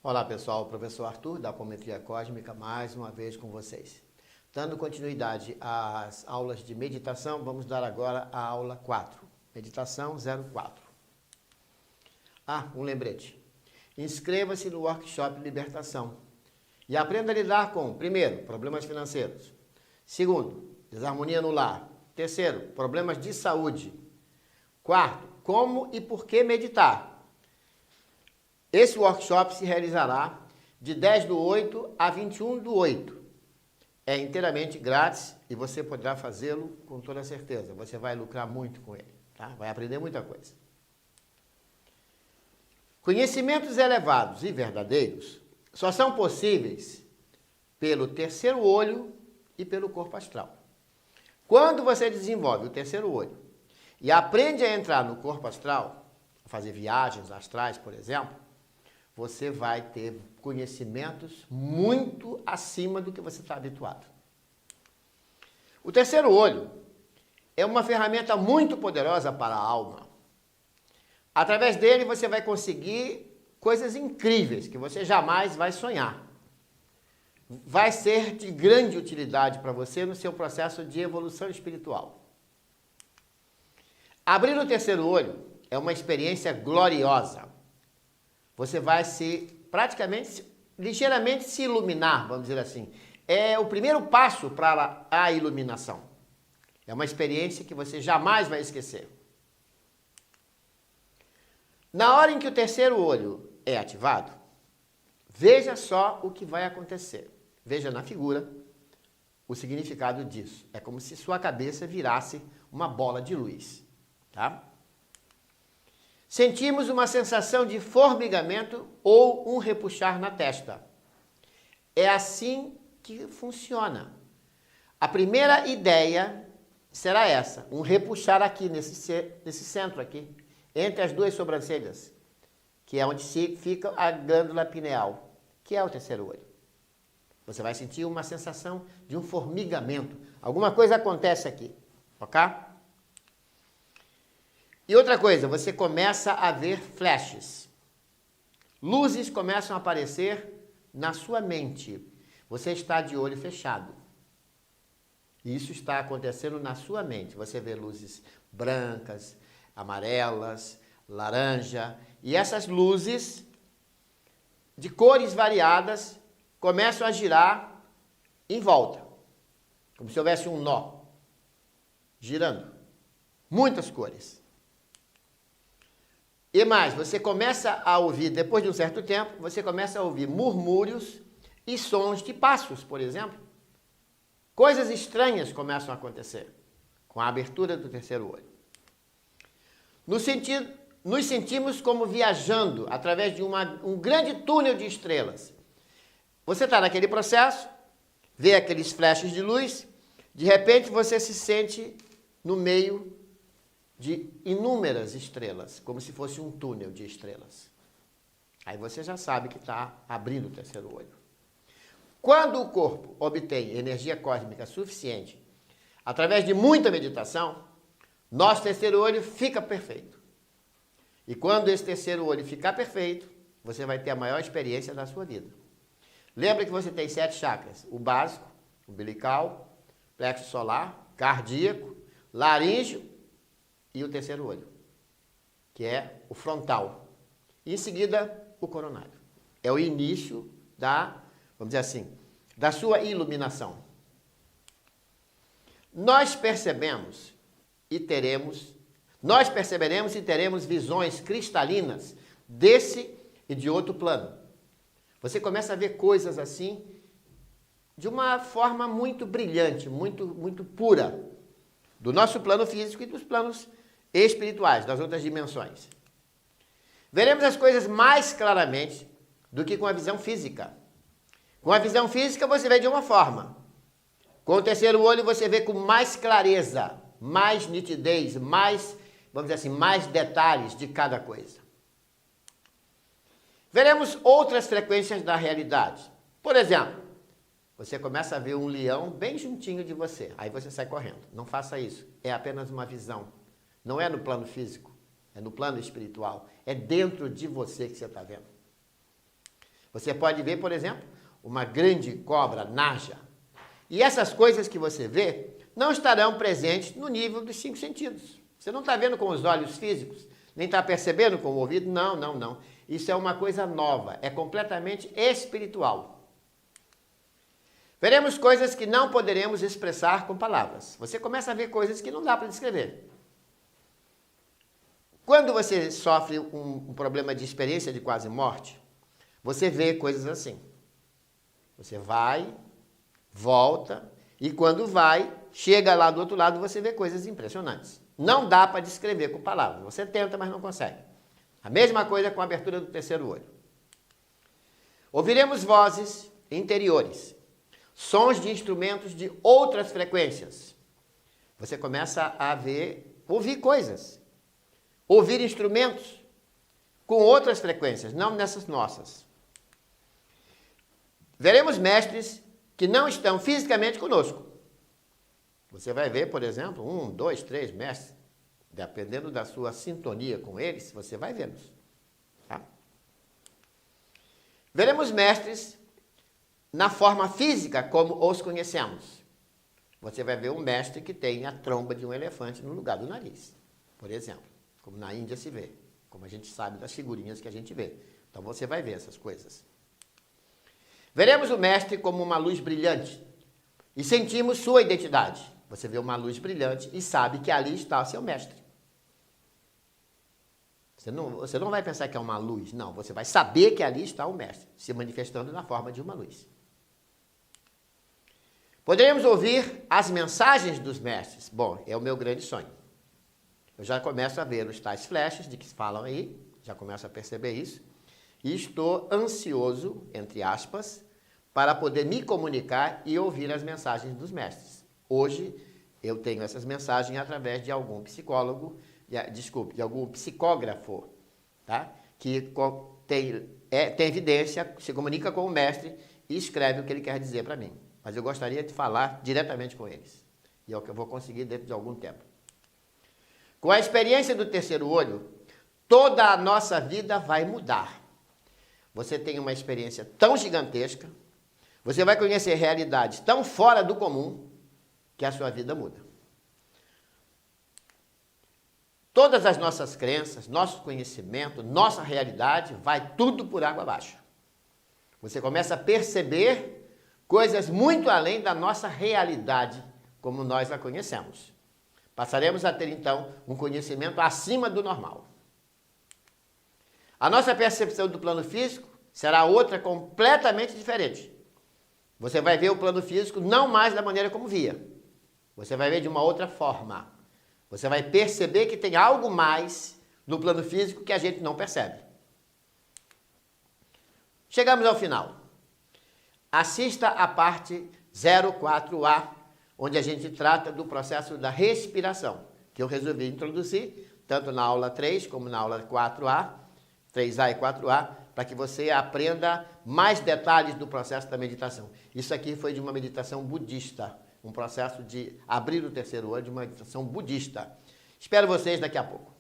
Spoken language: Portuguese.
Olá pessoal, o professor Arthur da Apometria Cósmica mais uma vez com vocês. Dando continuidade às aulas de meditação, vamos dar agora a aula 4, meditação 04. Um lembrete. Inscreva-se no workshop Libertação e aprenda a lidar com, primeiro, problemas financeiros. Segundo, desarmonia no lar. Terceiro, problemas de saúde. Quarto, como e por que meditar. Esse workshop se realizará de 10/8 a 21/8. É inteiramente grátis e você poderá fazê-lo com toda certeza. Você vai lucrar muito com ele, tá? Vai aprender muita coisa. Conhecimentos elevados e verdadeiros só são possíveis pelo terceiro olho e pelo corpo astral. Quando você desenvolve o terceiro olho e aprende a entrar no corpo astral, a fazer viagens astrais, por exemplo, você vai ter conhecimentos muito acima do que você está habituado. O terceiro olho é uma ferramenta muito poderosa para a alma. Através dele você vai conseguir coisas incríveis que você jamais vai sonhar. Vai ser de grande utilidade para você no seu processo de evolução espiritual. Abrir o terceiro olho é uma experiência gloriosa. Você vai ligeiramente se iluminar, vamos dizer assim. É o primeiro passo para a iluminação. É uma experiência que você jamais vai esquecer. Na hora em que o terceiro olho é ativado, veja só o que vai acontecer. Veja na figura o significado disso. É como se sua cabeça virasse uma bola de luz, tá? Sentimos uma sensação de formigamento ou um repuxar na testa. É assim que funciona. A primeira ideia será essa, um repuxar aqui, nesse centro aqui, entre as duas sobrancelhas, que é onde fica a glândula pineal, que é o terceiro olho. Você vai sentir uma sensação de um formigamento. Alguma coisa acontece aqui, ok? E outra coisa, você começa a ver flashes. Luzes começam a aparecer na sua mente. Você está de olho fechado. Isso está acontecendo na sua mente. Você vê luzes brancas, amarelas, laranja. E essas luzes de cores variadas começam a girar em volta. Como se houvesse um nó girando. Muitas cores. E mais, você começa a ouvir, depois de um certo tempo, você começa a ouvir murmúrios e sons de passos, por exemplo. Coisas estranhas começam a acontecer com a abertura do terceiro olho. Nos sentimos como viajando através de um grande túnel de estrelas. Você está naquele processo, vê aqueles flashes de luz, de repente você se sente no meio de inúmeras estrelas, como se fosse um túnel de estrelas. Aí você já sabe que está abrindo o terceiro olho. Quando o corpo obtém energia cósmica suficiente, através de muita meditação, nosso terceiro olho fica perfeito. E quando esse terceiro olho ficar perfeito, você vai ter a maior experiência da sua vida. Lembra que você tem 7 chakras, o básico, umbilical, plexo solar, cardíaco, laríngeo, e o terceiro olho, que é o frontal. E em seguida, o coronário. É o início vamos dizer assim, da sua iluminação. Nós perceberemos e teremos visões cristalinas desse e de outro plano. Você começa a ver coisas assim de uma forma muito brilhante, muito pura, do nosso plano físico e dos planos espirituais, das outras dimensões. Veremos as coisas mais claramente do que com a visão física. Com a visão física você vê de uma forma. Com o terceiro olho você vê com mais clareza, mais nitidez, vamos dizer assim, mais detalhes de cada coisa. Veremos outras frequências da realidade. Por exemplo, você começa a ver um leão bem juntinho de você, aí você sai correndo. Não faça isso, é apenas uma visão. Não é no plano físico, é no plano espiritual. É dentro de você que você está vendo. Você pode ver, por exemplo, uma grande cobra naja. E essas coisas que você vê não estarão presentes no nível dos 5 sentidos. Você não está vendo com os olhos físicos, nem está percebendo com o ouvido. Não, não, não. Isso é uma coisa nova, é completamente espiritual. Veremos coisas que não poderemos expressar com palavras. Você começa a ver coisas que não dá para descrever. Quando você sofre um problema de experiência de quase morte, você vê coisas assim. Você vai, volta, e quando vai, chega lá do outro lado, você vê coisas impressionantes. Não dá para descrever com palavras. Você tenta, mas não consegue. A mesma coisa com a abertura do terceiro olho. Ouviremos vozes interiores, sons de instrumentos de outras frequências. Você começa a ouvir coisas, ouvir instrumentos com outras frequências, não nessas nossas. Veremos mestres que não estão fisicamente conosco. Você vai ver, por exemplo, 1, 2, 3 mestres. Dependendo da sua sintonia com eles, você vai vê-los. Tá? Veremos mestres na forma física como os conhecemos. Você vai ver um mestre que tem a tromba de um elefante no lugar do nariz, por exemplo. Como na Índia se vê. Como a gente sabe das figurinhas que a gente vê. Então você vai ver essas coisas. Veremos o mestre como uma luz brilhante e sentimos sua identidade. Você vê uma luz brilhante e sabe que ali está o seu mestre. Você não vai pensar que é uma luz, não. Você vai saber que ali está o mestre, se manifestando na forma de uma luz. Poderemos ouvir as mensagens dos mestres. Bom, é o meu grande sonho. Eu já começo a ver os tais flashes de que falam aí, já começo a perceber isso, e estou ansioso, entre aspas, para poder me comunicar e ouvir as mensagens dos mestres. Hoje, eu tenho essas mensagens através de algum psicólogo, de algum psicógrafo, tá? Que tem evidência, se comunica com o mestre e escreve o que ele quer dizer para mim. Mas eu gostaria de falar diretamente com eles. E é o que eu vou conseguir dentro de algum tempo. Com a experiência do terceiro olho, toda a nossa vida vai mudar. Você tem uma experiência tão gigantesca, você vai conhecer realidades tão fora do comum, que a sua vida muda. Todas as nossas crenças, nosso conhecimento, nossa realidade, vai tudo por água abaixo. Você começa a perceber coisas muito além da nossa realidade, como nós a conhecemos. Passaremos a ter, então, um conhecimento acima do normal. A nossa percepção do plano físico será outra completamente diferente. Você vai ver o plano físico não mais da maneira como via. Você vai ver de uma outra forma. Você vai perceber que tem algo mais no plano físico que a gente não percebe. Chegamos ao final. Assista a parte 04A, onde a gente trata do processo da respiração, que eu resolvi introduzir, tanto na aula 3 como na aula 4A, 3A e 4A, para que você aprenda mais detalhes do processo da meditação. Isso aqui foi de uma meditação budista, um processo de abrir o terceiro olho de uma meditação budista. Espero vocês daqui a pouco.